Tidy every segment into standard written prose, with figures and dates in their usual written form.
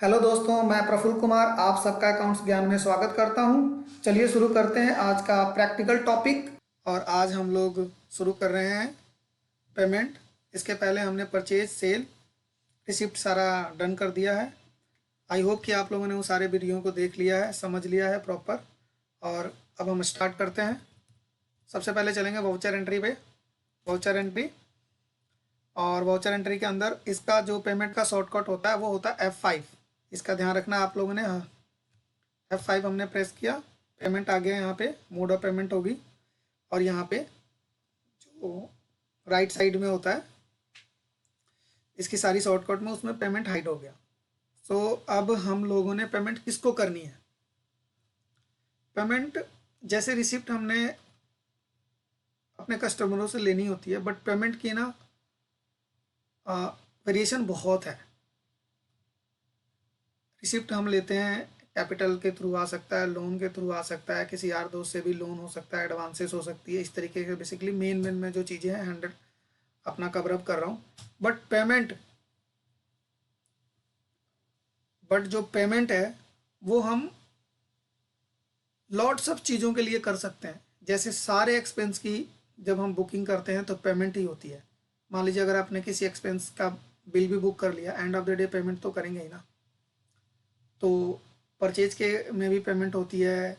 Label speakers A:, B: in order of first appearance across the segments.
A: Hello दोस्तों, मैं प्रफुल्ल कुमार आप सबका अकाउंट्स ज्ञान में स्वागत करता हूं। चलिए शुरू करते हैं आज का प्रैक्टिकल टॉपिक। और आज हम लोग शुरू कर रहे हैं पेमेंट। इसके पहले हमने परचेज, सेल, रिसिप्ट सारा डन कर दिया है। आई होप कि आप लोगों ने उन सारे वीडियो को देख लिया है, समझ लिया है प्रॉपर। और अब हम स्टार्ट करते हैं। सबसे पहले चलेंगे वाउचर एंट्री पे। वाउचर एंट्री, और वाउचर एंट्री के अंदर इसका जो पेमेंट का शॉर्टकट होता है वो होता है F5। इसका ध्यान रखना आप लोगों ने। हाँ, F5 हमने प्रेस किया, पेमेंट आ गया। यहाँ पे मोड ऑफ पेमेंट होगी, और यहाँ पे जो राइट साइड में होता है इसकी सारी शॉर्टकट में, उसमें पेमेंट हाइड हो गया। सो अब हम लोगों ने पेमेंट किसको करनी है। पेमेंट जैसे रिसिप्ट हमने अपने कस्टमरों से लेनी होती है, बट पेमेंट की ना वेरिएशन बहुत है। रिसिप्ट हम लेते हैं कैपिटल के थ्रू, आ सकता है लोन के थ्रू, आ सकता है किसी यार दोस्त से भी लोन हो सकता है, एडवांसेस हो सकती है। इस तरीके के बेसिकली मेन में जो चीज़ें हैं 100 अपना कवर अप कर रहा हूँ। बट जो पेमेंट है वो हम लॉट्स ऑफ चीज़ों के लिए कर सकते हैं। जैसे सारे एक्सपेंस की जब हम बुकिंग करते हैं तो पेमेंट ही होती है। मान लीजिए अगर आपने किसी एक्सपेंस का बिल भी बुक कर लिया, end of the day payment तो करेंगे ही ना। तो परचेज के में भी पेमेंट होती है,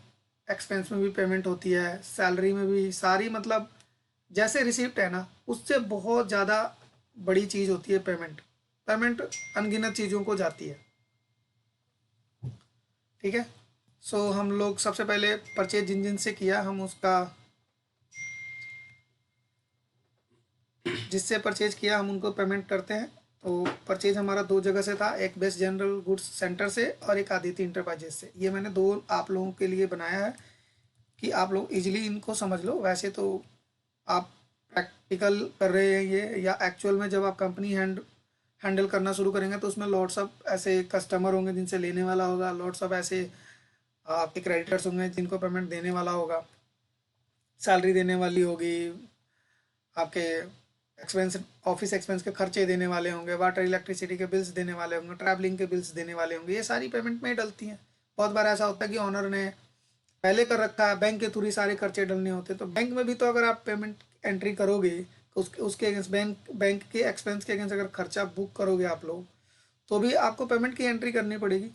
A: एक्सपेंस में भी पेमेंट होती है, सैलरी में भी, सारी मतलब जैसे रिसिप्ट है ना, उससे बहुत ज़्यादा बड़ी चीज़ होती है पेमेंट। पेमेंट अनगिनत चीज़ों को जाती है। ठीक है। सो हम लोग सबसे पहले परचेज जिन जिन से किया, हम उसका जिससे परचेज किया हम उनको पेमेंट करते हैं। तो परचेज हमारा दो जगह से था, एक बेस्ट जनरल गुड्स सेंटर से और एक आदित्य इंटरप्राइजेस से। ये मैंने दो आप लोगों के लिए बनाया है कि आप लोग इजीली इनको समझ लो। वैसे तो आप प्रैक्टिकल कर रहे हैं ये, या एक्चुअल में जब आप कंपनी हैंडल करना शुरू करेंगे तो उसमें लॉट्स ऑफ ऐसे कस्टमर होंगे जिनसे लेने वाला होगा, लॉट्स ऑफ ऐसे आपके क्रेडिटर्स होंगे जिनको पेमेंट देने वाला होगा, सैलरी देने वाली होगी, आपके एक्सपेंस, ऑफिस एक्सपेंस के खर्चे देने वाले होंगे, वाटर इलेक्ट्रिसिटी के बिल्स देने वाले होंगे, ट्रैवलिंग के बिल्स देने वाले होंगे। ये सारी पेमेंट में ही डलती हैं। बहुत बार ऐसा होता है कि ऑनर ने पहले कर रखा है, बैंक के थ्रू ही सारे खर्चे डलने होते हैं। तो बैंक में भी तो अगर आप पेमेंट एंट्री करोगे तो उसके अगेंस्ट बैंक के एक्सपेंस के अगेंस्ट अगर खर्चा बुक करोगे आप लोग, तो भी आपको पेमेंट की एंट्री करनी पड़ेगी।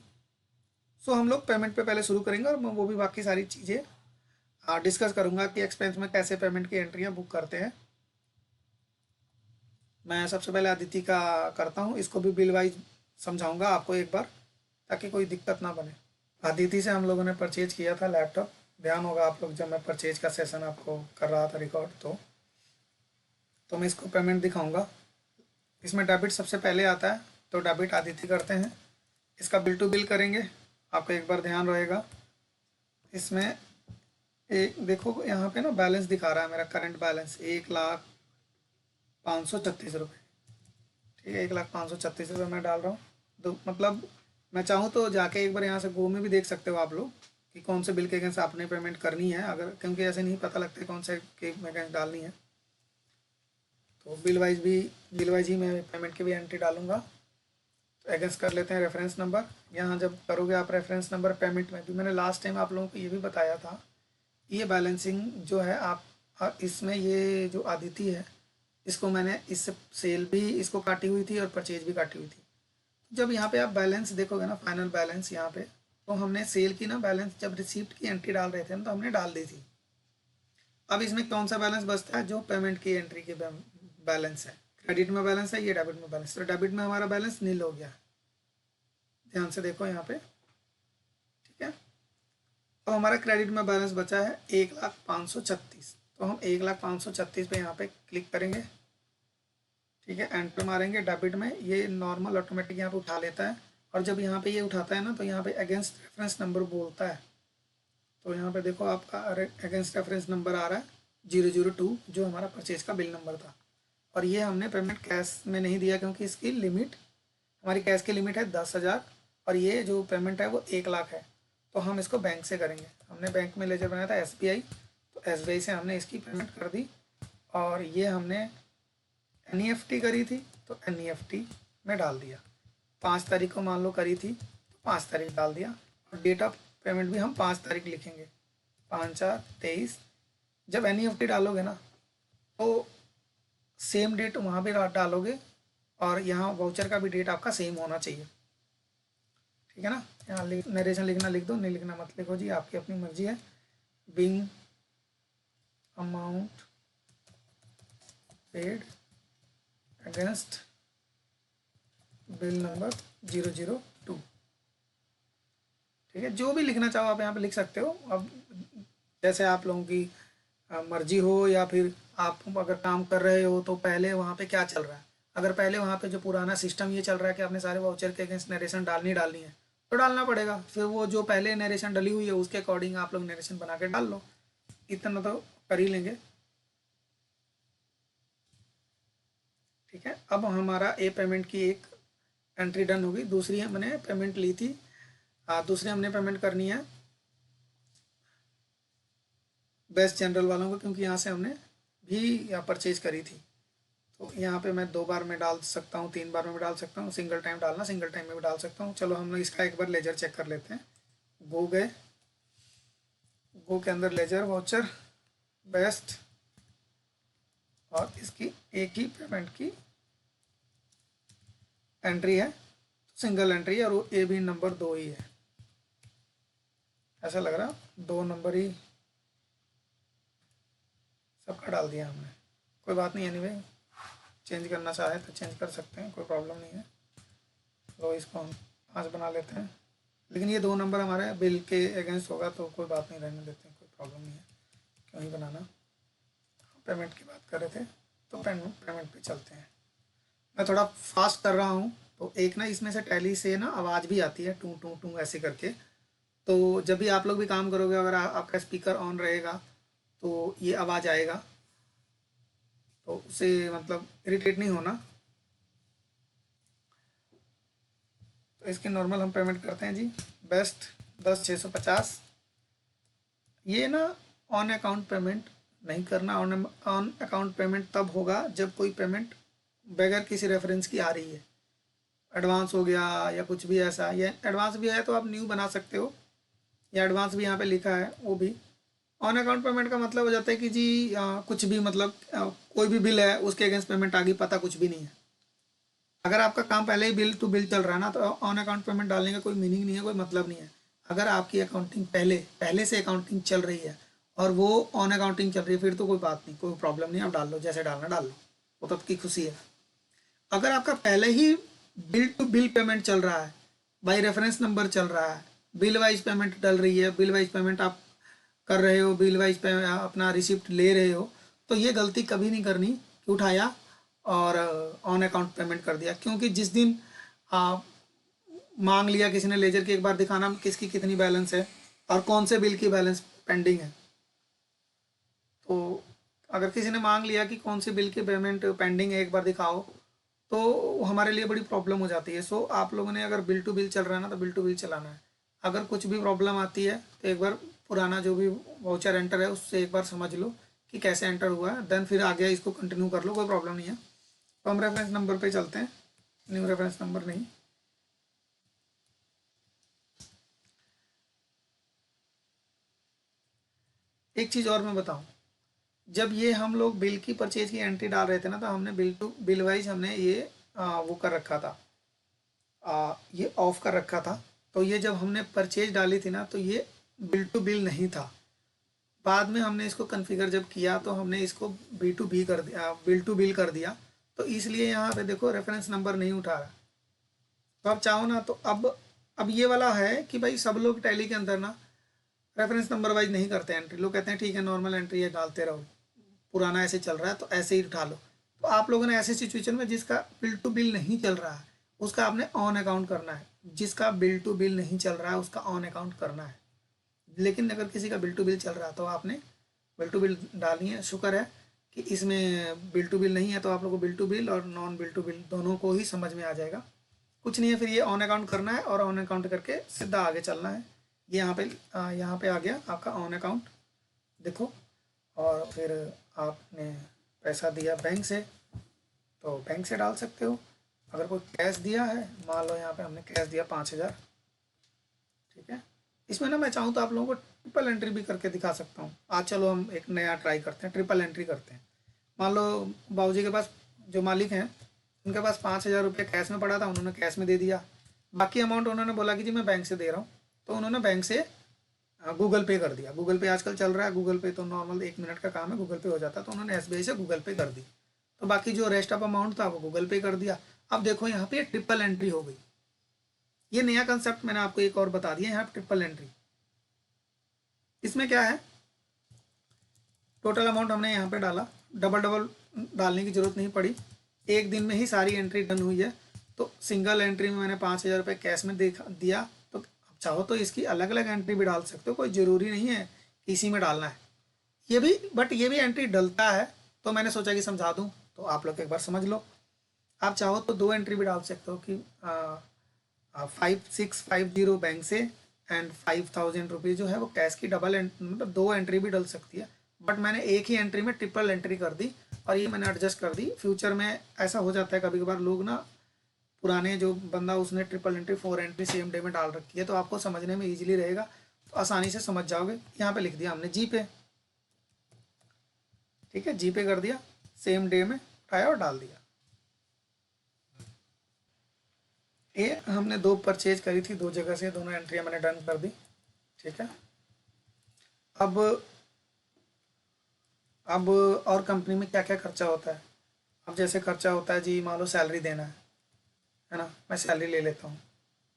A: सो हम लोग पेमेंट पे पहले शुरू करेंगे, और मैं वो भी बाकी सारी चीज़ें डिस्कस करूंगा कि एक्सपेंस में कैसे पेमेंट की एंट्रियाँ बुक करते हैं। मैं सबसे पहले अदिति का करता हूँ, इसको भी बिल वाइज समझाऊंगा आपको एक बार, ताकि कोई दिक्कत ना बने। अदिति से हम लोगों ने परचेज किया था लैपटॉप। ध्यान होगा आप लोग, जब मैं परचेज का सेशन आपको कर रहा था रिकॉर्ड, तो मैं इसको पेमेंट दिखाऊंगा। इसमें डेबिट सबसे पहले आता है, तो डेबिट आदिति करते हैं। इसका बिल टू बिल करेंगे। आपका एक बार ध्यान रहेगा, इसमें एक देखो यहाँ पे ना बैलेंस दिखा रहा है, मेरा करंट बैलेंस 1,05,36 रुपये। ठीक है, 1,05,36 रुपये मैं डाल रहा हूँ। तो मतलब मैं चाहूँ तो जाके एक बार यहाँ से गो में भी देख सकते हो आप लोग कि कौन से बिल के अगेंस्ट आपने पेमेंट करनी है, अगर क्योंकि ऐसे नहीं पता लगता कौन से के अगेंस्ट डालनी है। तो बिल वाइज ही मैं पेमेंट की भी एंट्री डालूंगा। तो अगेंस्ट कर लेते हैं रेफरेंस नंबर। यहाँ जब करोगे आप रेफरेंस नंबर, पेमेंट में भी मैंने लास्ट टाइम आप लोगों को ये भी बताया था, ये बैलेंसिंग जो है आप इसमें ये जो आदिति है, इसको मैंने इससे सेल भी इसको काटी हुई थी और परचेज भी काटी हुई थी। जब यहाँ पे आप बैलेंस देखोगे ना, फाइनल बैलेंस यहाँ पे, तो हमने सेल की ना बैलेंस जब रिसीप्ट की एंट्री डाल रहे थे ना, तो हमने डाल दी थी। अब इसमें कौन सा बैलेंस बचता है, जो पेमेंट की एंट्री के बैलेंस है। क्रेडिट में बैलेंस है, ये डेबिट में बैलेंस। तो डेबिट में हमारा बैलेंस नील हो गया। ध्यान से देखो यहाँ पे। ठीक है, अब हमारा क्रेडिट में बैलेंस बचा है 1,05,36। तो हम 1,05,36 पे यहाँ पे क्लिक करेंगे। ठीक है, एंड पे मारेंगे। डेबिट में ये नॉर्मल ऑटोमेटिक यहाँ पे उठा लेता है, और जब यहाँ पे ये उठाता है ना, तो यहाँ पे अगेंस्ट रेफरेंस नंबर बोलता है। तो यहाँ पे देखो आपका अगेंस्ट रेफरेंस नंबर आ रहा है 002, जो हमारा परचेज का बिल नंबर था। और ये हमने पेमेंट कैश में नहीं दिया, क्योंकि इसकी लिमिट, हमारी कैश की लिमिट है 10,000, और ये जो पेमेंट है वो 1,00,000 है। तो हम इसको बैंक से करेंगे। हमने बैंक में लेजर बनाया था SBI, तो SBI से हमने इसकी पेमेंट कर दी। और ये हमने NEFT करी थी, तो NEFT में डाल दिया। 5 तारीख को मान लो करी थी, 5 तारीख डाल दिया, और डेट ऑफ पेमेंट भी हम 5 तारीख लिखेंगे, 5/4/23। जब NEFT डालोगे ना तो सेम डेट वहाँ भी डालोगे, और यहाँ वाउचर का भी डेट आपका सेम होना चाहिए, ठीक है ना। यहाँ नरेशन लिखना लिख दो, नहीं लिखना मत लिखो जी, आपकी अपनी मर्जी है। Bing amount paid against bill number 002, ठीक है। जो भी लिखना चाहो आप यहाँ पे लिख सकते हो। अब जैसे आप लोगों की मर्जी हो, या फिर आप अगर काम कर रहे हो तो पहले वहाँ पे क्या चल रहा है। अगर पहले वहाँ पे जो पुराना सिस्टम ये चल रहा है कि आपने सारे वाउचर के अगेंस्ट नरेशन डालनी है, तो डालना पड़ेगा। फिर वो जो पहले नरेशन डली हुई है उसके अकॉर्डिंग आप लोग नरेशन बना के डाल लो, इतना तो कर ही लेंगे, ठीक है। अब हमारा ए पेमेंट की एक एंट्री डन होगी। दूसरी हमने पेमेंट ली थी, दूसरी हमने पेमेंट करनी है बेस्ट जनरल वालों को, क्योंकि यहाँ से हमने भी परचेज करी थी। तो यहाँ पे मैं 2 बार में डाल सकता हूँ, 3 बार में भी डाल सकता हूँ, सिंगल टाइम डालना सिंगल टाइम में भी डाल सकता हूँ। चलो हम लोग इसका एक बार लेजर चेक कर लेते हैं। गो गए, गो के अंदर लेजर वाउचर बेस्ट, और इसकी एक ही पेमेंट की एंट्री है, सिंगल एंट्री है, और वो ए भी नंबर 2 ही है। ऐसा लग रहा 2 नंबर ही सबका डाल दिया हमने, कोई बात नहीं। एनीवे चेंज करना चाहे तो चेंज कर सकते हैं, कोई प्रॉब्लम नहीं है। तो इसको हम 5 बना लेते हैं, लेकिन ये 2 नंबर हमारे बिल के अगेंस्ट होगा तो कोई बात नहीं, रहने देते हैं, कोई प्रॉब्लम नहीं है, क्यों ही बनाना। पेमेंट की बात कर रहे थे तो पेमेंट पे चलते हैं। मैं थोड़ा फास्ट कर रहा हूँ, तो एक ना इसमें से टैली से ना आवाज़ भी आती है, टू टू टू ऐसे करके। तो जब भी आप लोग भी काम करोगे, अगर आपका स्पीकर ऑन रहेगा तो ये आवाज़ आएगा, तो उससे मतलब इरिटेट नहीं होना। तो इसकी नॉर्मल हम पेमेंट करते हैं जी, बेस्ट 10,650। ये ना ऑन अकाउंट पेमेंट नहीं करना। ऑन अकाउंट पेमेंट तब होगा जब कोई पेमेंट बगैर किसी रेफरेंस की आ रही है, एडवांस हो गया या कुछ भी ऐसा। या एडवांस भी है तो आप न्यू बना सकते हो, या एडवांस भी यहाँ पे लिखा है वो भी। ऑन अकाउंट पेमेंट का मतलब हो जाता है कि जी कुछ भी मतलब कोई भी बिल है उसके अगेंस्ट पेमेंट आ गई, पता कुछ भी नहीं है। अगर आपका काम पहले ही बिल टू बिल चल रहा है ना, तो ऑन अकाउंट पेमेंट डालने का कोई मीनिंग नहीं है, कोई मतलब नहीं है। अगर आपकी अकाउंटिंग पहले पहले से अकाउंटिंग चल रही है और वो ऑन अकाउंटिंग चल रही है, फिर तो कोई बात नहीं, कोई प्रॉब्लम नहीं, आप डाल लो, जैसे डालना डाल लो, वो तो आपकी खुशी है। अगर आपका पहले ही बिल टू बिल पेमेंट चल रहा है, बाई रेफरेंस नंबर चल रहा है, बिल वाइज पेमेंट डल रही है, बिल वाइज पेमेंट आप कर रहे हो, बिल वाइज पे अपना रिसिप्ट ले रहे हो, तो ये गलती कभी नहीं करनी कि उठाया और ऑन अकाउंट पेमेंट कर दिया। क्योंकि जिस दिन मांग लिया किसी ने लेजर की, एक बार दिखाना किसकी कितनी बैलेंस है और कौन से बिल की बैलेंस पेंडिंग है। तो अगर किसी ने मांग लिया कि कौन सी बिल की पेमेंट पेंडिंग है, एक बार दिखाओ, तो हमारे लिए बड़ी प्रॉब्लम हो जाती है। सो आप लोगों ने अगर बिल टू बिल चल रहा है ना, तो बिल टू बिल चलाना है। अगर कुछ भी प्रॉब्लम आती है तो एक बार पुराना जो भी वाउचर एंटर है उससे एक बार समझ लो कि कैसे एंटर हुआ है, देन फिर आगे इसको कंटिन्यू कर लो, कोई प्रॉब्लम नहीं है। तो हम रेफरेंस नंबर पे चलते हैं, न्यू रेफरेंस नंबर नहीं। एक चीज़ और मैं बताऊं, जब ये हम लोग बिल की परचेज की एंट्री डाल रहे थे ना, तो हमने बिल टू बिल वाइज हमने ये वो कर रखा था, ये ऑफ कर रखा था। तो ये जब हमने परचेज डाली थी ना, तो ये बिल टू बिल नहीं था। बाद में हमने इसको कॉन्फ़िगर जब किया तो हमने इसको बी टू बी कर दिया, बिल टू बिल कर दिया। तो इसलिए यहाँ पे देखो रेफरेंस नंबर नहीं उठा रहा। तो आप चाहो ना तो अब ये वाला है कि भाई सब लोग टैली के अंदर ना रेफरेंस नंबर वाइज नहीं करते एंट्री। लोग कहते हैं ठीक है नॉर्मल एंट्री है, डालते रहो, पुराना ऐसे चल रहा है तो ऐसे ही उठा लो। तो आप लोगों ने ऐसे सिचुएशन में जिसका बिल टू बिल नहीं चल रहा है उसका आपने ऑन अकाउंट करना है, जिसका बिल टू बिल नहीं चल रहा है उसका ऑन अकाउंट करना है। लेकिन अगर किसी का बिल टू बिल चल रहा है तो आपने बिल टू बिल डालनी है। शुक्र है कि इसमें बिल टू बिल नहीं है, तो आप लोग को बिल टू बिल और नॉन बिल टू बिल दोनों को ही समझ में आ जाएगा। कुछ नहीं है, फिर ये ऑन अकाउंट करना है और ऑन अकाउंट करके सीधा आगे चलना है। ये यहाँ पे आ गया आपका ऑन अकाउंट, देखो। और फिर आपने पैसा दिया बैंक से, तो बैंक से डाल सकते हो। अगर कोई कैश दिया है, मान लो यहाँ पे हमने कैश दिया 5,000, ठीक है। इसमें ना मैं चाहूँ तो आप लोगों को ट्रिपल एंट्री भी करके दिखा सकता हूँ। आज चलो हम एक नया ट्राई करते हैं, ट्रिपल एंट्री करते हैं। मान लो बाबूजी के पास, जो मालिक हैं, उनके पास 5,000 रुपये कैश में पड़ा था, उन्होंने कैश में दे दिया। बाकी अमाउंट उन्होंने बोला कि जी मैं बैंक से दे रहा हूँ, तो उन्होंने बैंक से गूगल पे कर दिया। गूगल पे आजकल चल रहा है, गूगल पे तो नॉर्मल 1 मिनट का काम है, गूगल पे हो जाता है। तो उन्होंने एसबीआई से गूगल पे कर दी, तो बाकी जो रेस्ट ऑफ अमाउंट था वो गूगल पे कर दिया। अब देखो यहाँ पे ट्रिपल एंट्री हो गई। ये नया कंसेप्ट मैंने आपको एक और बता दिया, यहाँ पे ट्रिपल एंट्री। इसमें क्या है, टोटल अमाउंट हमने यहाँ पे डाला, डबल डबल डालने की ज़रूरत नहीं पड़ी, एक दिन में ही सारी एंट्री डन हुई है। तो सिंगल एंट्री में मैंने 5,000 रुपये कैश में दिया, तो चाहो तो इसकी अलग अलग एंट्री भी डाल सकते हो, कोई ज़रूरी नहीं है कि इसी में डालना है। ये भी, बट ये भी एंट्री डलता है, तो मैंने सोचा कि समझा दूँ, तो आप लोग एक बार समझ लो। आप चाहो तो 2 एंट्री भी डाल सकते हो कि 5650 बैंक से एंड 5,000 रुपीज़ जो है वो कैश की डबल मतलब 2 एंट्री भी डल सकती है। बट मैंने एक ही एंट्री में ट्रिपल एंट्री कर दी, और ये मैंने एडजस्ट कर दी। फ्यूचर में ऐसा हो जाता है कभी कभार, लोग ना, पुराने जो बंदा उसने triple entry 4 entry same day में डाल रखी है, तो आपको समझने में ईजिली रहेगा, तो आसानी से समझ जाओगे। यहाँ पे लिख दिया हमने जी पे, ठीक है, जी पे कर दिया, सेम डे में उठाया और डाल दिया। ये हमने 2 परचेज करी थी, 2 जगह से, दोनों एंट्रियाँ मैंने डन कर दी, ठीक है। अब और कंपनी में क्या क्या खर्चा होता है। अब जैसे खर्चा होता है जी, मान लो सैलरी देना है ना, मैं सैलरी ले लेता हूँ।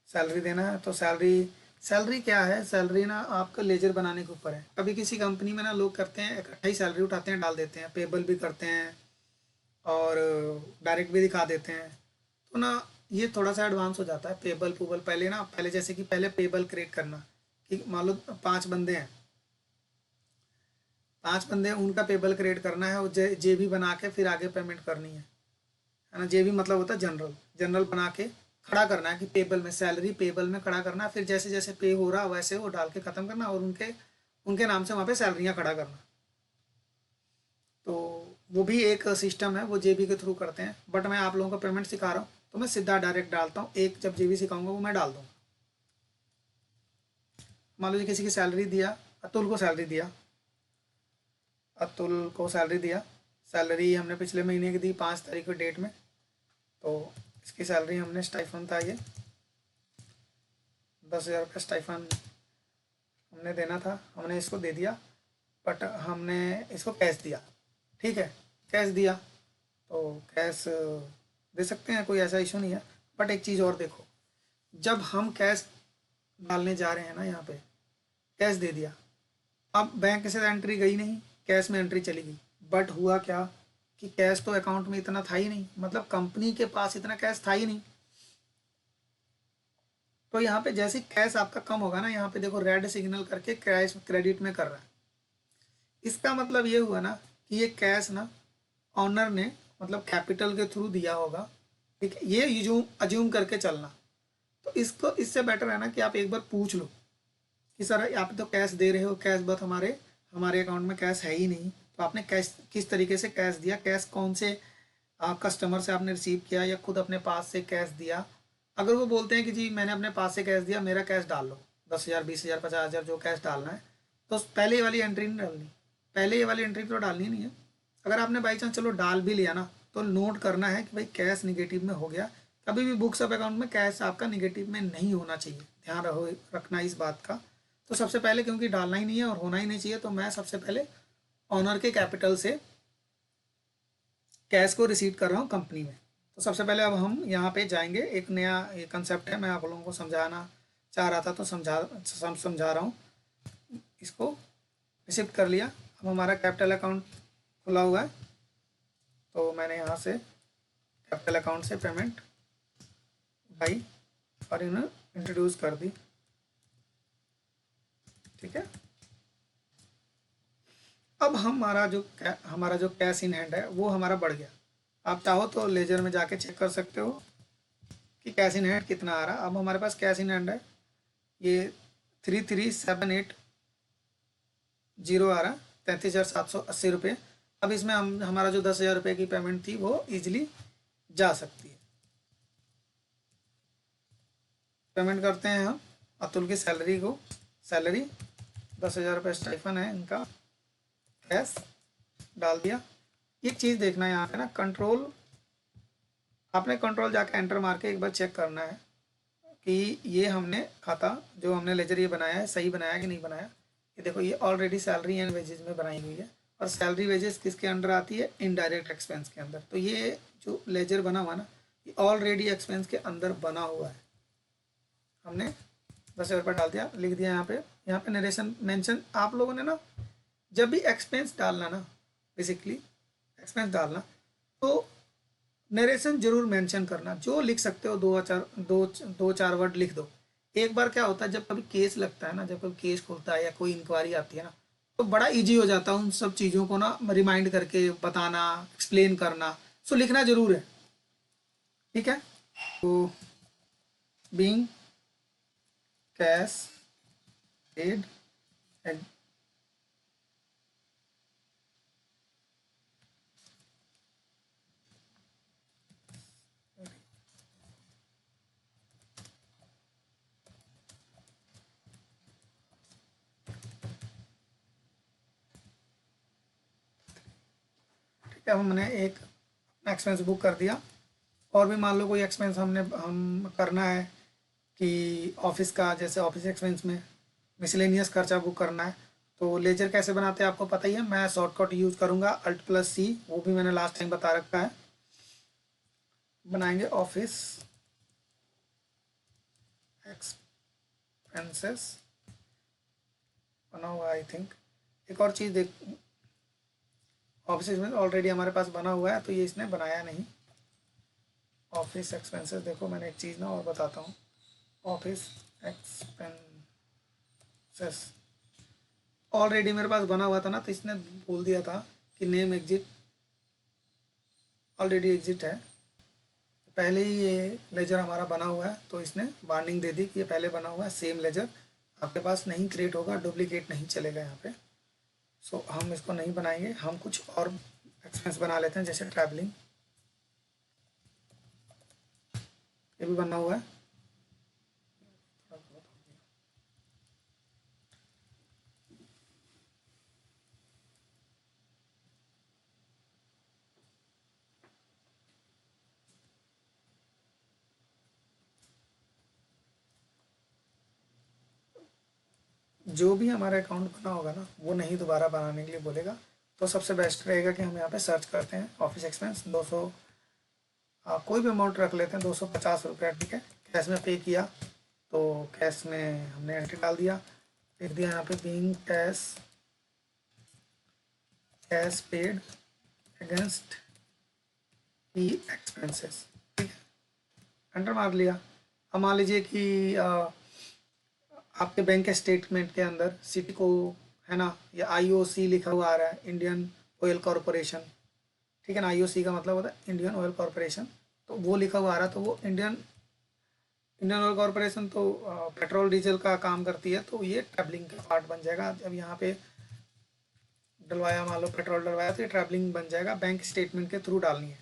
A: सैलरी देना है तो सैलरी, सैलरी क्या है, सैलरी ना आपका लेजर बनाने के ऊपर है। कभी किसी कंपनी में ना लोग करते हैं, इकट्ठा ही सैलरी उठाते हैं, डाल देते हैं, पेबल भी करते हैं और डायरेक्ट भी दिखा देते हैं। तो ना ये थोड़ा सा एडवांस हो जाता है, पेबल पूबल पहले ना, पहले जैसे कि पहले पेबल क्रिएट करना, कि मान लो 5 बंदे हैं, 5 बंदे हैं, उनका पेबल क्रिएट करना है, और जेबी बना के फिर आगे पेमेंट करनी है ना। जेबी मतलब होता है जनरल, जनरल बना के खड़ा करना है कि पेबल में, सैलरी पेबल में खड़ा करना है, फिर जैसे जैसे पे हो रहा वैसे वो डाल के ख़त्म करना, और उनके उनके नाम से वहाँ पे सैलरियाँ खड़ा करना। तो वो भी एक सिस्टम है, वो जेबी के थ्रू करते हैं। बट मैं आप लोगों को पेमेंट सिखा रहा हूँ, तो मैं सीधा डायरेक्ट डालता हूँ, एक जब जेबी सिखाऊंगा वो मैं डाल दूँगा। मान लीजिए किसी की सैलरी दिया, अतुल को सैलरी दिया, अतुल को सैलरी दिया, सैलरी हमने पिछले महीने की दी 5 तारीख को डेट में, तो इसकी सैलरी हमने, स्टाइफन था ये 10,000 का स्टाइफन हमने देना था, हमने इसको दे दिया। बट हमने इसको कैश दिया, ठीक है, कैश दिया, तो कैश दे सकते हैं, कोई ऐसा इशू नहीं है। बट एक चीज़ और देखो, जब हम कैश डालने जा रहे हैं ना, यहाँ पे कैश दे दिया, अब बैंक से एंट्री गई नहीं, कैश में एंट्री चली गई। बट हुआ क्या कि कैश तो अकाउंट में इतना था ही नहीं, मतलब कंपनी के पास इतना कैश था ही नहीं। तो यहाँ पे जैसे कैश आपका कम होगा ना, यहाँ पे देखो रेड सिग्नल करके कैश क्रेडिट में कर रहा है। इसका मतलब ये हुआ ना कि ये कैश ना ऑनर ने, मतलब कैपिटल के थ्रू दिया होगा, ठीक है, ये अज्यूम करके चलना। तो इसको, इससे बेटर है ना कि आप एक बार पूछ लो कि सर आप तो कैश दे रहे हो, कैश बट हमारे हमारे अकाउंट में कैश है ही नहीं, तो आपने कैश किस तरीके से कैश दिया, कैश कौन से कस्टमर से आपने रिसीव किया या खुद अपने पास से कैश दिया। अगर वो बोलते हैं कि जी मैंने अपने पास से कैश दिया, मेरा कैश डाल लो, 10,000 20,000 50,000 जो कैश डालना है, तो पहले ये वाली एंट्री नहीं डालनी, पहले ये वाली एंट्री तो डालनी नहीं है। अगर आपने बाई चांस चलो डाल भी लिया ना, तो नोट करना है कि भाई कैश निगेटिव में हो गया। कभी भी बुक्स ऑफ अकाउंट में कैश आपका निगेटिव में नहीं होना चाहिए, ध्यान रखना इस बात का। तो सबसे पहले, क्योंकि डालना ही नहीं है और होना ही नहीं चाहिए, तो मैं सबसे पहले ऑनर के कैपिटल से कैश को रिसीव कर रहा हूँ कंपनी में। तो सबसे पहले अब हम यहाँ पे जाएंगे, एक नया ये कंसेप्ट है, मैं आप लोगों को समझाना चाह रहा था, तो समझा रहा हूँ। इसको रिसीव कर लिया, अब हमारा कैपिटल अकाउंट खुला हुआ है, तो मैंने यहाँ से कैपिटल अकाउंट से पेमेंट भाई और इन्हें इंट्रोड्यूस कर दी, ठीक है। अब हमारा जो कैश इन हैंड है वो हमारा बढ़ गया। आप चाहो तो लेजर में जाके चेक कर सकते हो कि कैश इन हैंड कितना आ रहा। अब हमारे पास कैश इन हैंड है ये 33,780 आ रहा, 33,780 रुपये। अब इसमें हम हमारा जो 10,000 रुपये की पेमेंट थी वो ईजिली जा सकती है। पेमेंट करते हैं हम, अतुल की सैलरी 10,000 रुपये स्टाइफन है इनका, कैश डाल दिया। एक चीज़ देखना है यहाँ पे ना, कंट्रोल, आपने कंट्रोल जाके एंटर मार के एक बार चेक करना है कि ये हमने खाता जो हमने लेजर ये बनाया है सही बनाया है कि नहीं बनाया। ये देखो ये ऑलरेडी सैलरी एंड वेजेस में बनाई हुई है, और सैलरी वेजेस किसके अंडर आती है, इनडायरेक्ट एक्सपेंस के अंदर। तो ये जो लेजर बना हुआ ना, ये ऑलरेडी एक्सपेंस के अंदर बना हुआ है। हमने 10,000 रुपये डाल दिया, लिख दिया यहाँ पे नरेशन मेंशन। आप लोगों ने ना जब भी एक्सपेंस डालना ना, बेसिकली एक्सपेंस डालना, तो नरेशन जरूर मेंशन करना। जो लिख सकते हो दो चार वर्ड लिख दो। एक बार क्या होता है, जब कभी केस लगता है ना, जब कभी केस खुलता है या कोई इंक्वायरी आती है ना, तो बड़ा इजी हो जाता है उन सब चीज़ों को ना रिमाइंड करके बताना, एक्सप्लेन करना। सो लिखना जरूर है, ठीक है। तो बीइंग कैश पेड, ठीक है। हमने एक एक्सपेंस बुक कर दिया। और भी मान लो कोई एक्सपेंस हम करना है कि ऑफिस का, जैसे ऑफिस एक्सपेंस में मिसलेनियस खर्चा बुक करना है, तो लेजर कैसे बनाते हैं आपको पता ही है। मैं शॉर्टकट यूज़ करूँगा Alt+C, वो भी मैंने लास्ट टाइम बता रखा है। बनाएंगे ऑफिस एक्सपेंसेस, बना हुआ आई थिंक। एक और चीज़ देख, ऑफिस एक्सपेंस ऑलरेडी हमारे पास बना हुआ है, तो ये इसने बनाया नहीं। ऑफिस एक्सपेंसेस, देखो मैंने एक चीज़ ना और बताता हूँ। ऑफिस एक्सपेंसेस ऑलरेडी मेरे पास बना हुआ था ना, तो इसने बोल दिया था कि नेम एग्जिट, ऑलरेडी एग्जिट है, पहले ही ये लेजर हमारा बना हुआ है, तो इसने वार्निंग दे दी कि ये पहले बना हुआ है, सेम लेजर आपके पास नहीं क्रिएट होगा, डुप्लीकेट नहीं चलेगा यहाँ पे। सो हम इसको नहीं बनाएंगे, हम कुछ और एक्सपेंस बना लेते हैं, जैसे ट्रैवलिंग, ये भी बना हुआ है। जो भी हमारा अकाउंट बना होगा ना, वो नहीं दोबारा बनाने के लिए बोलेगा। तो सबसे बेस्ट रहेगा कि हम यहाँ पे सर्च करते हैं ऑफिस एक्सपेंस 200, कोई भी अमाउंट रख लेते हैं, 250 रुपया, ठीक है। कैश में पे किया, तो कैश में हमने एंट्री डाल दिया, लिख दिया यहाँ पे बीइंग कैश पेड अगेंस्ट ई एक्सपेंसेस, ठीक है, एंटर मार लिया। अब मान लीजिए कि आपके बैंक के स्टेटमेंट के अंदर सिटी को है ना, या IOC लिखा हुआ आ रहा है, इंडियन ऑयल कॉरपोरेशन, ठीक है ना। IOC का मतलब होता है इंडियन ऑयल कॉरपोरेशन, तो वो लिखा हुआ आ रहा है, तो वो इंडियन इंडियन ऑयल कॉरपोरेशन तो पेट्रोल डीजल का काम करती है, तो ये ट्रैवलिंग का पार्ट बन जाएगा। जब यहाँ पे डलवाया, मान लो पेट्रोल डलवाया, तो ये ट्रैवलिंग बन जाएगा। बैंक स्टेटमेंट के थ्रू डालनी है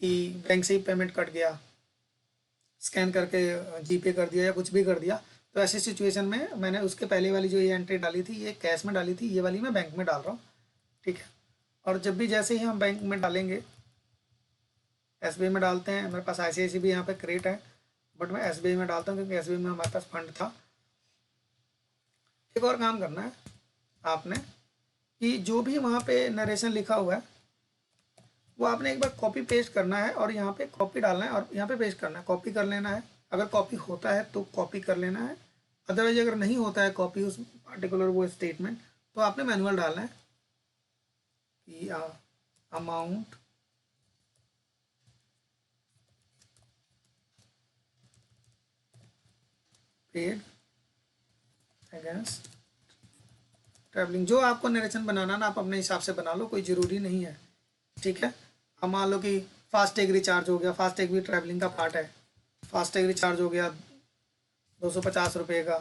A: कि बैंक से ही पेमेंट कट गया, स्कैन करके GPay कर दिया या कुछ भी कर दिया, तो ऐसी सिचुएशन में मैंने उसके पहले वाली जो ये एंट्री डाली थी, ये कैश में डाली थी, ये वाली मैं बैंक में डाल रहा हूँ, ठीक है। और जब भी जैसे ही हम बैंक में डालेंगे, SBI में डालते हैं, मेरे पास ICICI भी यहाँ पे क्रिएट है, बट मैं SBI में डालता हूँ क्योंकि SBI में हमारे पास फंड था। एक और काम करना है आपने कि जो भी वहाँ पे नरेशन लिखा हुआ है, वो आपने एक बार कॉपी पेस्ट करना है, और यहाँ पे कॉपी डालना है और यहाँ पे पेस्ट करना है, कॉपी कर लेना है। अगर कॉपी होता है तो कॉपी कर लेना है, अदरवाइज अगर नहीं होता है कॉपी उस पार्टिकुलर वो स्टेटमेंट, तो आपने मैनुअल डालना है कि अमाउंट पेड अगेंस्ट ट्रैवलिंग। जो आपको नरेशन बनाना ना, आप अपने हिसाब से बना लो, कोई ज़रूरी नहीं है, ठीक है। अब मान लो कि फास्टैग रिचार्ज हो गया, फास्टैग भी ट्रैवलिंग का पार्ट है, फास्टैग रिचार्ज हो गया 250 रुपये का,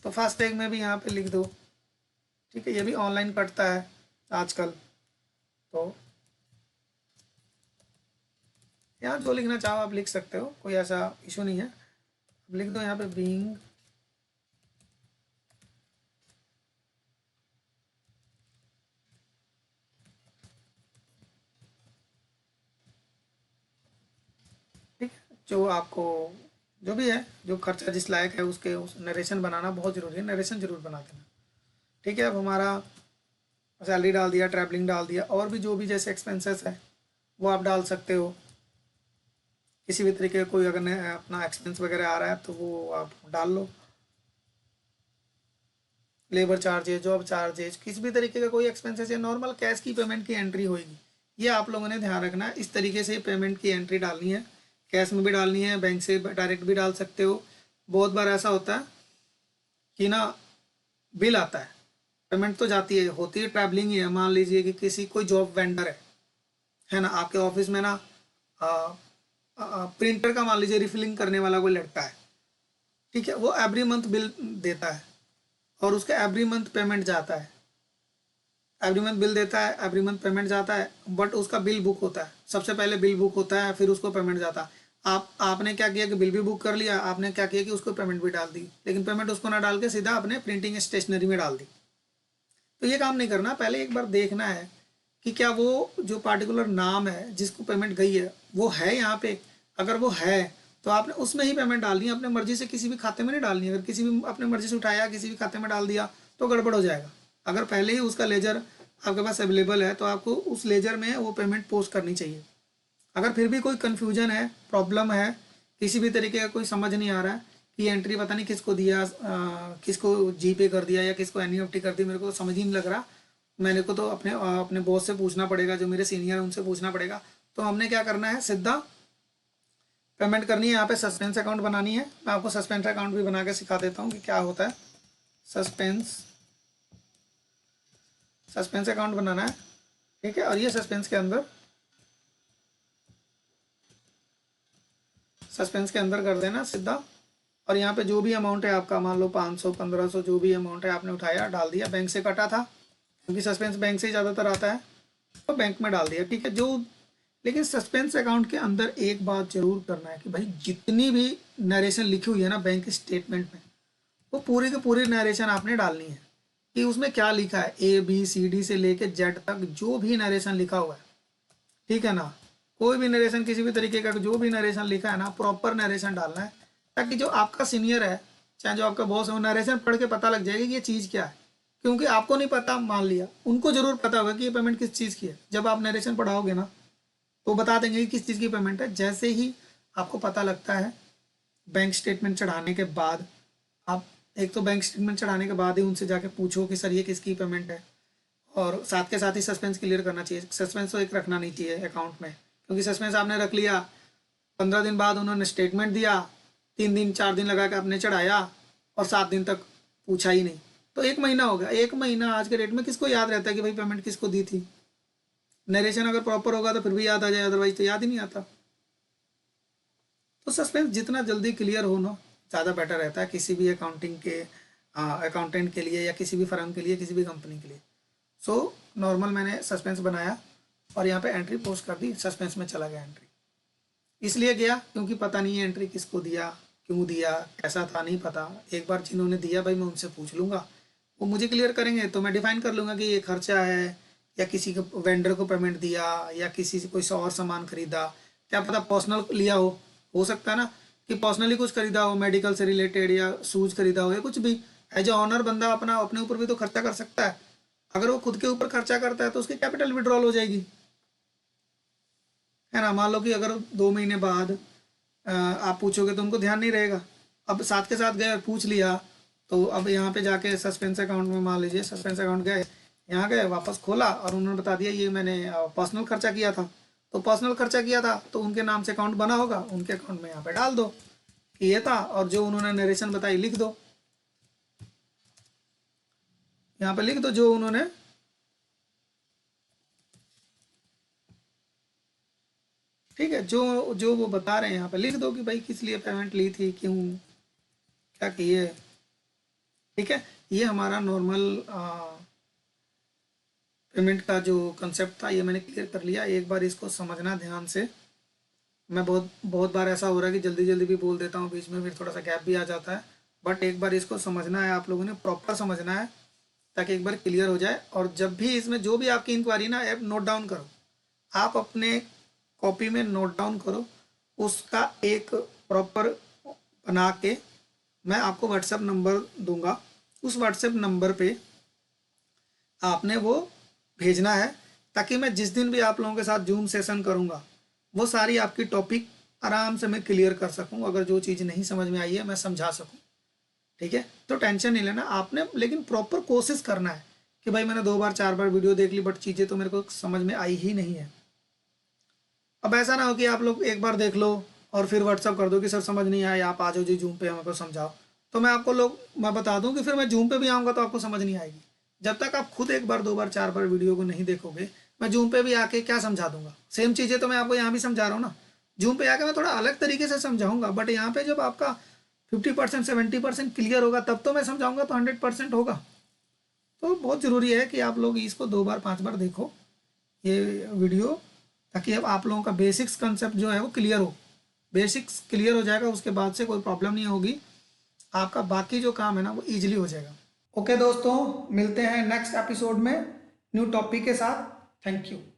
A: तो फास्टैग में भी यहाँ पे लिख दो, ठीक है। ये भी ऑनलाइन कटता है आजकल, तो यहाँ जो लिखना चाहो आप लिख सकते हो, कोई ऐसा इशू नहीं है। अब लिख दो यहाँ पे बीइंग जो आपको जो भी है, जो खर्चा जिस लायक है उसके उस नरेशन बनाना बहुत ज़रूरी है, नरेशन ज़रूर बना देना। ठीक है, अब हमारा सैलरी डाल दिया, ट्रैवलिंग डाल दिया, और भी जो भी जैसे एक्सपेंसेस है वो आप डाल सकते हो। किसी भी तरीके का कोई अगर अपना एक्सपेंस वगैरह आ रहा है तो वो आप डाल लो। लेबर चार्जेज, जॉब चार्जेज, किसी भी तरीके का कोई एक्सपेंसेस या नॉर्मल कैश की पेमेंट की एंट्री होगी, ये आप लोगों ने ध्यान रखना है। इस तरीके से पेमेंट की एंट्री डालनी है, कैश में भी डालनी है, बैंक से डायरेक्ट भी डाल सकते हो। बहुत बार ऐसा होता है कि ना, बिल आता है, पेमेंट तो जाती है, होती है ट्रैवलिंग ही है। मान लीजिए कि किसी कोई जॉब वेंडर है ना, आपके ऑफिस में ना प्रिंटर का मान लीजिए रिफिलिंग करने वाला कोई लड़का है, ठीक है, वो एवरी मंथ बिल देता है और उसका एवरी मंथ पेमेंट जाता है। एवरी मंथ बिल देता है, एवरी मंथ पेमेंट जाता है, बट उसका बिल बुक होता है। सबसे पहले बिल बुक होता है, फिर उसको पेमेंट जाता है। आपने क्या किया कि बिल भी बुक कर लिया, आपने क्या किया कि उसको पेमेंट भी डाल दी, लेकिन पेमेंट उसको ना डाल के सीधा अपने प्रिंटिंग स्टेशनरी में डाल दी। तो ये काम नहीं करना। पहले एक बार देखना है कि क्या वो जो पार्टिकुलर नाम है जिसको पेमेंट गई है वो है यहाँ पे। अगर वो है तो आपने उसमें ही पेमेंट डालनी है, अपने मर्जी से किसी भी खाते में नहीं डालनी है। अगर किसी भी अपने मर्जी से उठाया किसी भी खाते में डाल दिया तो गड़बड़ हो जाएगा। अगर पहले ही उसका लेजर आपके पास अवेलेबल है तो आपको उस लेजर में वो पेमेंट पोस्ट करनी चाहिए। अगर फिर भी कोई कन्फ्यूजन है, प्रॉब्लम है, किसी भी तरीके का कोई समझ नहीं आ रहा है कि एंट्री पता नहीं किसको दिया, किसको जीपे कर दिया या किसको एनईएफटी कर दी, मेरे को समझ ही नहीं लग रहा, मैंने को तो अपने बॉस से पूछना पड़ेगा, जो मेरे सीनियर है उनसे पूछना पड़ेगा। तो हमने क्या करना है, सीधा पेमेंट करनी है। यहाँ पे सस्पेंस अकाउंट बनानी है। मैं आपको सस्पेंस अकाउंट भी बना के सिखा देता हूँ कि क्या होता है। सस्पेंस सस्पेंस अकाउंट बनाना है, ठीक है। और ये सस्पेंस के अंदर कर देना सीधा। और यहाँ पे जो भी अमाउंट है आपका, मान लो 500 1500 जो भी अमाउंट है आपने उठाया डाल दिया। बैंक से कटा था क्योंकि सस्पेंस बैंक से ही ज़्यादातर आता है, तो बैंक में डाल दिया, ठीक है। जो लेकिन सस्पेंस अकाउंट के अंदर एक बात जरूर करना है कि भाई जितनी भी नरेशन लिखी हुई है ना बैंक स्टेटमेंट में, वो पूरी की पूरी नरेशन आपने डालनी है कि उसमें क्या लिखा है। ABCD से लेके जेड तक जो भी नरेशन लिखा हुआ है, ठीक है ना। कोई भी नरेशन, किसी भी तरीके का जो भी नरेशन लिखा है ना, प्रॉपर नरेशन डालना है, ताकि जो आपका सीनियर है चाहे जो आपका बॉस है, वो नरेशन पढ़ के पता लग जाएगा कि ये चीज़ क्या है। क्योंकि आपको नहीं पता, मान लिया उनको जरूर पता होगा कि ये पेमेंट किस चीज़ की है। जब आप नरेशन पढ़ाओगे ना तो बता देंगे कि किस चीज़ की पेमेंट है। जैसे ही आपको पता लगता है बैंक स्टेटमेंट चढ़ाने के बाद, आप एक तो बैंक स्टेटमेंट चढ़ाने के बाद ही उनसे जाके पूछो कि सर ये किसकी पेमेंट है। और साथ के साथ ही सस्पेंस क्लियर करना चाहिए। सस्पेंस तो एक रखना नहीं चाहिए अकाउंट में, क्योंकि सस्पेंस आपने रख लिया, 15 दिन बाद उन्होंने स्टेटमेंट दिया, 3 दिन 4 दिन लगा के आपने चढ़ाया और 7 दिन तक पूछा ही नहीं, तो 1 महीना हो गया। 1 महीना आज के डेट में किसको याद रहता है कि भाई पेमेंट किसको दी थी। नरेशन अगर प्रॉपर होगा तो फिर भी याद आ जाए, अदरवाइज तो याद ही नहीं आता। तो सस्पेंस जितना जल्दी क्लियर हो ना, ज़्यादा बेटर रहता है किसी भी अकाउंटिंग के अकाउंटेंट के लिए या किसी भी फर्म के लिए, किसी भी कंपनी के लिए। सो नॉर्मल मैंने सस्पेंस बनाया और यहाँ पे एंट्री पोस्ट कर दी, सस्पेंस में चला गया एंट्री। इसलिए गया क्योंकि पता नहीं है एंट्री किसको दिया, क्यों दिया, कैसा था, नहीं पता। एक बार जिन्होंने दिया भाई मैं उनसे पूछ लूँगा, वो मुझे क्लियर करेंगे तो मैं डिफाइन कर लूँगा कि ये खर्चा है या किसी को वेंडर को पेमेंट दिया या किसी से कोई और सामान खरीदा। क्या पता पर्सनल लिया हो सकता है ना कि पर्सनली कुछ खरीदा हो, मेडिकल से रिलेटेड या शूज़ खरीदा हो या कुछ भी। एज ए ऑनर बंदा अपना अपने ऊपर भी तो खर्चा कर सकता है। अगर वो खुद के ऊपर खर्चा करता है तो उसकी कैपिटल विड्रॉल हो जाएगी, है ना। मान लो कि अगर 2 महीने बाद आप पूछोगे तो उनको ध्यान नहीं रहेगा। अब साथ के साथ गए और पूछ लिया, तो अब यहाँ पे जाके सस्पेंस अकाउंट में, मान लीजिए सस्पेंस अकाउंट गए, यहाँ गए वापस खोला और उन्होंने बता दिया ये मैंने पर्सनल खर्चा किया था। तो पर्सनल खर्चा किया था तो उनके नाम से अकाउंट बना होगा, उनके अकाउंट में यहाँ पे डाल दो कि ये था, और जो उन्होंने नरेशन बताई लिख दो, यहाँ पे लिख दो जो उन्होंने, ठीक है, जो जो वो बता रहे हैं यहाँ पे लिख दो कि भाई किस लिए पेमेंट ली थी, क्यों, क्या किए। ठीक है, ये हमारा नॉर्मल पेमेंट का जो कंसेप्ट था ये मैंने क्लियर कर लिया। एक बार इसको समझना ध्यान से। मैं बहुत बहुत बार ऐसा हो रहा है कि जल्दी जल्दी भी बोल देता हूँ, बीच में फिर थोड़ा सा गैप भी आ जाता है। बट एक बार इसको समझना है, आप लोगों ने प्रॉपर समझना है ताकि एक बार क्लियर हो जाए। और जब भी इसमें जो भी आपकी इंक्वायरी ना, ऐप नोट डाउन करो, आप अपने कॉपी में नोट डाउन करो उसका एक प्रॉपर बना के मैं आपको व्हाट्सएप नंबर दूंगा। उस व्हाट्सएप नंबर पे आपने वो भेजना है, ताकि मैं जिस दिन भी आप लोगों के साथ जूम सेशन करूंगा वो सारी आपकी टॉपिक आराम से मैं क्लियर कर सकूं। अगर जो चीज़ नहीं समझ में आई है मैं समझा सकूं, ठीक है। तो टेंशन नहीं लेना आपने, लेकिन प्रॉपर कोशिश करना है कि भाई मैंने 2 बार 4 बार वीडियो देख ली बट चीज़ें तो मेरे को समझ में आई ही नहीं है। अब ऐसा ना हो कि आप लोग एक बार देख लो और फिर व्हाट्सअप कर दो कि सर समझ नहीं आया, आप आ जाओ जी जूम पे हमको समझाओ। तो मैं बता दूं कि फिर मैं जूम पे भी आऊँगा तो आपको समझ नहीं आएगी। जब तक आप खुद एक बार 2 बार 4 बार वीडियो को नहीं देखोगे, मैं जूम पे भी आके क्या समझा दूंगा। सेम चीज़ें तो मैं आपको यहाँ भी समझा रहा हूँ ना। जूम पे आके मैं थोड़ा अलग तरीके से समझाऊंगा, बट यहाँ पे जब आपका 50% 70% क्लियर होगा तब तो मैं समझाऊंगा, तो 100% होगा। तो बहुत ज़रूरी है कि आप लोग इसको 2 बार 5 बार देखो ये वीडियो, ताकि अब आप लोगों का बेसिक्स कंसेप्ट जो है वो क्लियर हो। बेसिक्स क्लियर हो जाएगा उसके बाद से कोई प्रॉब्लम नहीं होगी, आपका बाकी जो काम है ना वो ईजिली हो जाएगा। ओके दोस्तों, मिलते हैं नेक्स्ट एपिसोड में न्यू टॉपिक के साथ। Thank you.